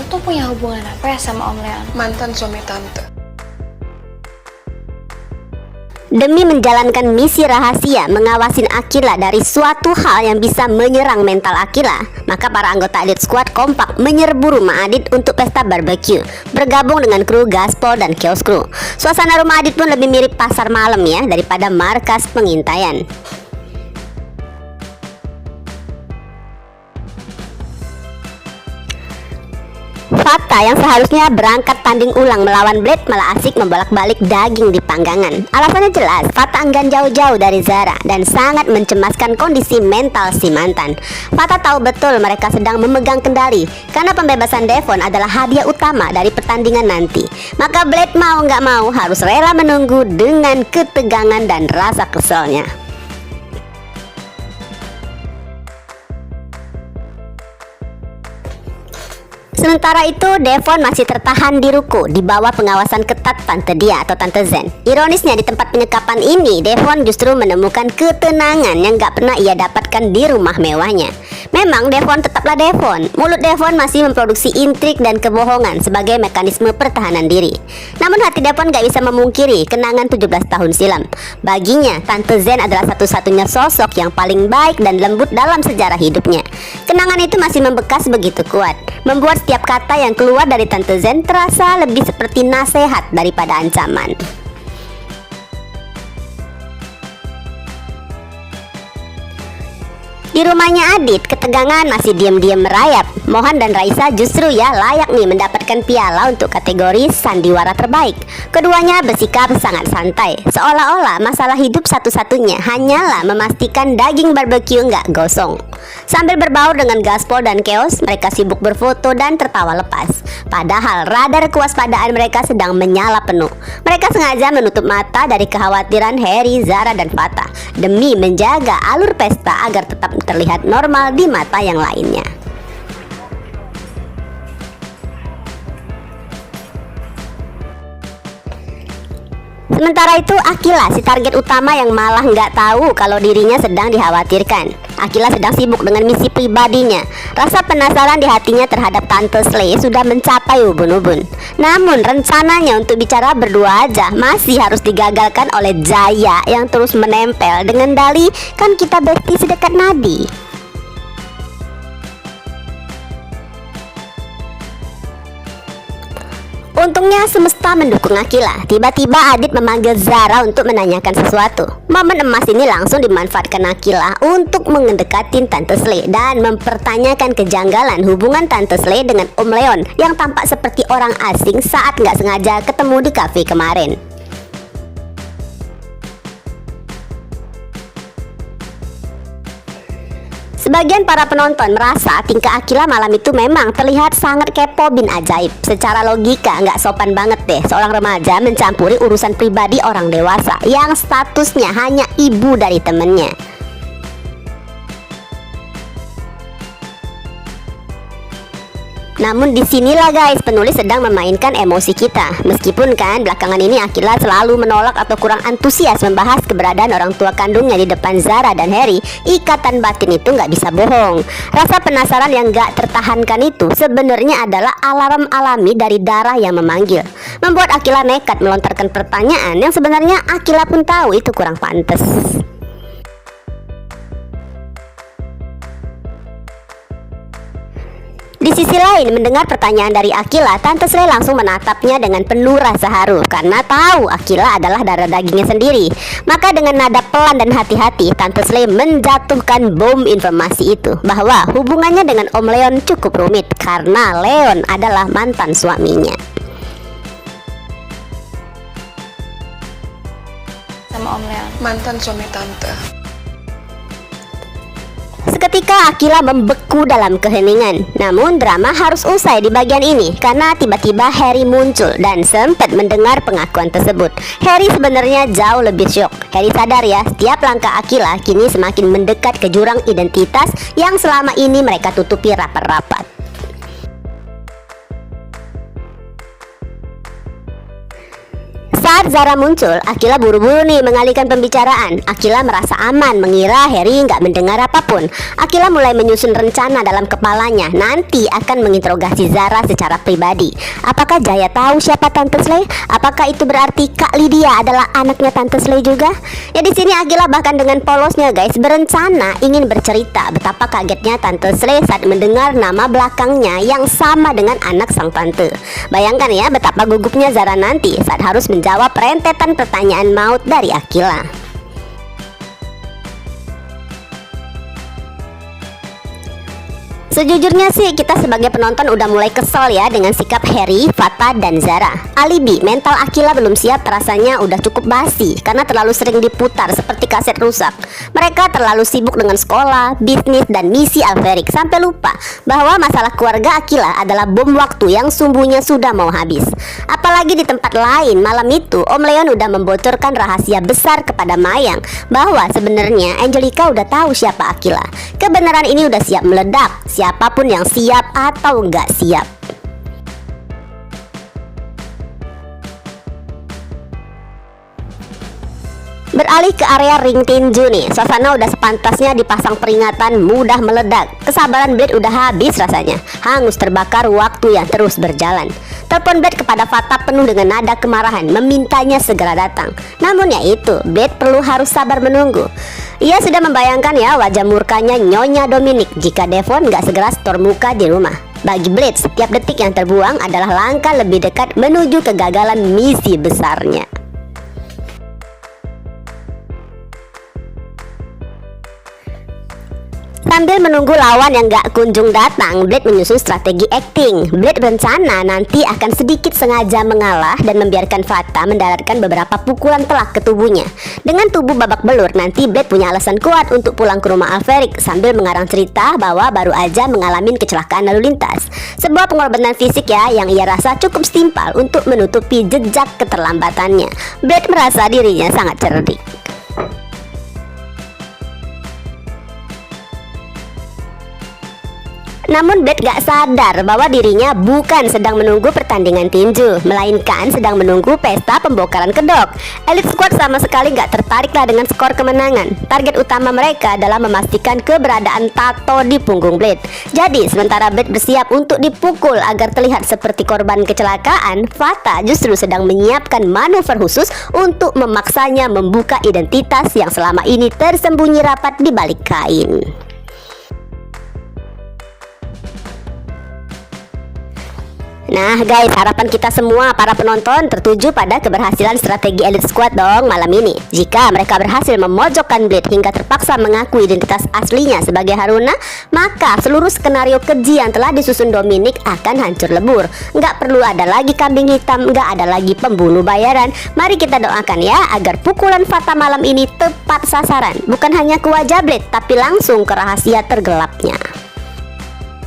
Adit tuh punya hubungan apa ya sama Om Leon? Mantan suami tante. Demi menjalankan misi rahasia mengawasin Akila dari suatu hal yang bisa menyerang mental Akila, maka para anggota Adit Squad kompak menyerbu rumah Adit untuk pesta barbeque, bergabung dengan kru gaspol dan chaos crew. Suasana rumah Adit pun lebih mirip pasar malam ya daripada markas pengintaian. Fata yang seharusnya berangkat tanding ulang melawan Blade malah asik membolak-balik daging di panggangan. Alasannya jelas, Fata enggan jauh-jauh dari Zara dan sangat mencemaskan kondisi mental si mantan. Fata tahu betul mereka sedang memegang kendali karena pembebasan Devon adalah hadiah utama dari pertandingan nanti. Maka Blade mau nggak mau harus rela menunggu dengan ketegangan dan rasa keselnya. Sementara itu, Devon masih tertahan di ruko di bawah pengawasan ketat Tante Dia atau Tante Zen. Ironisnya di tempat penyekapan ini, Devon justru menemukan ketenangan yang gak pernah ia dapatkan di rumah mewahnya. Memang Devon tetaplah Devon. Mulut Devon masih memproduksi intrik dan kebohongan sebagai mekanisme pertahanan diri. Namun hati Devon gak bisa memungkiri kenangan 17 tahun silam. Baginya, Tante Zen adalah satu-satunya sosok yang paling baik dan lembut dalam sejarah hidupnya. Kenangan itu masih membekas begitu kuat, membuat setiap kata yang keluar dari Tante Zen terasa lebih seperti nasihat daripada ancaman. Di rumahnya Adit, ketegangan masih diam-diam merayap. Mohan dan Raisa justru ya layak nih mendapatkan piala untuk kategori sandiwara terbaik. Keduanya bersikap sangat santai, seolah-olah masalah hidup satu-satunya hanyalah memastikan daging barbeque nggak gosong. Sambil berbaur dengan gaspol dan chaos, mereka sibuk berfoto dan tertawa lepas. Padahal radar kewaspadaan mereka sedang menyala penuh. Mereka sengaja menutup mata dari kekhawatiran Harry, Zara, dan Fata demi menjaga alur pesta agar tetap terlihat normal di mata yang lainnya. Sementara itu Akila, si target utama yang malah nggak tahu kalau dirinya sedang dikhawatirkan. Akila sedang sibuk dengan misi pribadinya. Rasa penasaran di hatinya terhadap Tante Slay sudah mencapai ubun-ubun. Namun rencananya untuk bicara berdua aja masih harus digagalkan oleh Jaya yang terus menempel dengan dali, kan kita bestie sedekat nadi. Untungnya semesta mendukung Akila. Tiba-tiba Adit memanggil Zara untuk menanyakan sesuatu. Momen emas ini langsung dimanfaatkan Akila untuk mendekatin Tante Slay dan mempertanyakan kejanggalan hubungan Tante Slay dengan Om Leon yang tampak seperti orang asing saat nggak sengaja ketemu di kafe kemarin. Sebagian para penonton merasa tingkah Akila malam itu memang terlihat sangat kepo bin ajaib. Secara logika nggak sopan banget deh seorang remaja mencampuri urusan pribadi orang dewasa yang statusnya hanya ibu dari temennya. Namun disinilah guys, penulis sedang memainkan emosi kita. Meskipun kan belakangan ini Akila selalu menolak atau kurang antusias membahas keberadaan orang tua kandungnya di depan Zara dan Harry, ikatan batin itu nggak bisa bohong. Rasa penasaran yang nggak tertahankan itu sebenarnya adalah alarm alami dari darah yang memanggil, membuat Akila nekat melontarkan pertanyaan yang sebenarnya Akila pun tahu itu kurang pantas. Di sisi lain, mendengar pertanyaan dari Akila, Tante Slay langsung menatapnya dengan penuh rasa haru karena tahu Akila adalah darah dagingnya sendiri. Maka dengan nada pelan dan hati-hati, Tante Slay menjatuhkan bom informasi itu bahwa hubungannya dengan Om Leon cukup rumit karena Leon adalah mantan suaminya. Sama Om Leon. Mantan suami tante. Seketika Akila membeku dalam keheningan. Namun drama harus usai di bagian ini karena tiba-tiba Harry muncul dan sempat mendengar pengakuan tersebut. Harry sebenarnya jauh lebih syok. Harry sadar ya, setiap langkah Akila kini semakin mendekat ke jurang identitas yang selama ini mereka tutupi rapat-rapat. Saat Zara muncul, Akila buru-buru nih mengalihkan pembicaraan. Akila merasa aman mengira Harry nggak mendengar apapun. Akila mulai menyusun rencana dalam kepalanya. Nanti akan menginterogasi Zara secara pribadi. Apakah Jaya tahu siapa Tante Slay? Apakah itu berarti Kak Lydia adalah anaknya Tante Slay juga? Ya di sini Akila bahkan dengan polosnya guys berencana ingin bercerita betapa kagetnya Tante Slay saat mendengar nama belakangnya yang sama dengan anak sang tante. Bayangkan ya betapa gugupnya Zara nanti saat harus menjawab rentetan pertanyaan maut dari Akila. Sejujurnya sih kita sebagai penonton udah mulai kesel ya dengan sikap Harry, Fata, dan Zara. Alibi mental Akila belum siap rasanya udah cukup basi karena terlalu sering diputar seperti kaset rusak. Mereka terlalu sibuk dengan sekolah, bisnis, dan misi Alferic sampai lupa bahwa masalah keluarga Akila adalah bom waktu yang sumbunya sudah mau habis. Apalagi di tempat lain malam itu Om Leon udah membocorkan rahasia besar kepada Mayang bahwa sebenarnya Angelica udah tahu siapa Akila. Kebenaran ini udah siap meledak. Siapapun yang siap atau nggak siap. Beralih ke area ring tinju nih, suasana udah sepantasnya dipasang peringatan mudah meledak. Kesabaran Blade udah habis rasanya, hangus terbakar waktu yang terus berjalan. Telepon Blade kepada Fata penuh dengan nada kemarahan, memintanya segera datang. Namun ya itu, Blade perlu harus sabar menunggu. Ia sudah membayangkan ya wajah murkanya Nyonya Dominic jika Devon gak segera store muka di rumah. Bagi Blade, setiap detik yang terbuang adalah langkah lebih dekat menuju kegagalan misi besarnya. Sambil menunggu lawan yang gak kunjung datang, Blade menyusun strategi acting. Blade berencana nanti akan sedikit sengaja mengalah dan membiarkan Fata mendaratkan beberapa pukulan telak ke tubuhnya. Dengan tubuh babak belur, nanti Blade punya alasan kuat untuk pulang ke rumah Alferic sambil mengarang cerita bahwa baru aja mengalami kecelakaan lalu lintas. Sebuah pengorbanan fisik ya yang ia rasa cukup setimpal untuk menutupi jejak keterlambatannya. Blade merasa dirinya sangat cerdik. Namun Blade gak sadar bahwa dirinya bukan sedang menunggu pertandingan tinju, melainkan sedang menunggu pesta pembongkaran kedok. Elite Squad sama sekali gak tertariklah dengan skor kemenangan. Target utama mereka adalah memastikan keberadaan tato di punggung Blade. Jadi sementara Blade bersiap untuk dipukul agar terlihat seperti korban kecelakaan, Fata justru sedang menyiapkan manuver khusus untuk memaksanya membuka identitas yang selama ini tersembunyi rapat di balik kain. Nah guys, harapan kita semua para penonton tertuju pada keberhasilan strategi Elite Squad dong malam ini. Jika mereka berhasil memojokkan Blade hingga terpaksa mengaku identitas aslinya sebagai Haruna, maka seluruh skenario keji yang telah disusun Dominic akan hancur lebur. Nggak perlu ada lagi kambing hitam, nggak ada lagi pembunuh bayaran. Mari kita doakan ya agar pukulan Fata malam ini tepat sasaran. Bukan hanya ke wajah Blade, tapi langsung ke rahasia tergelapnya.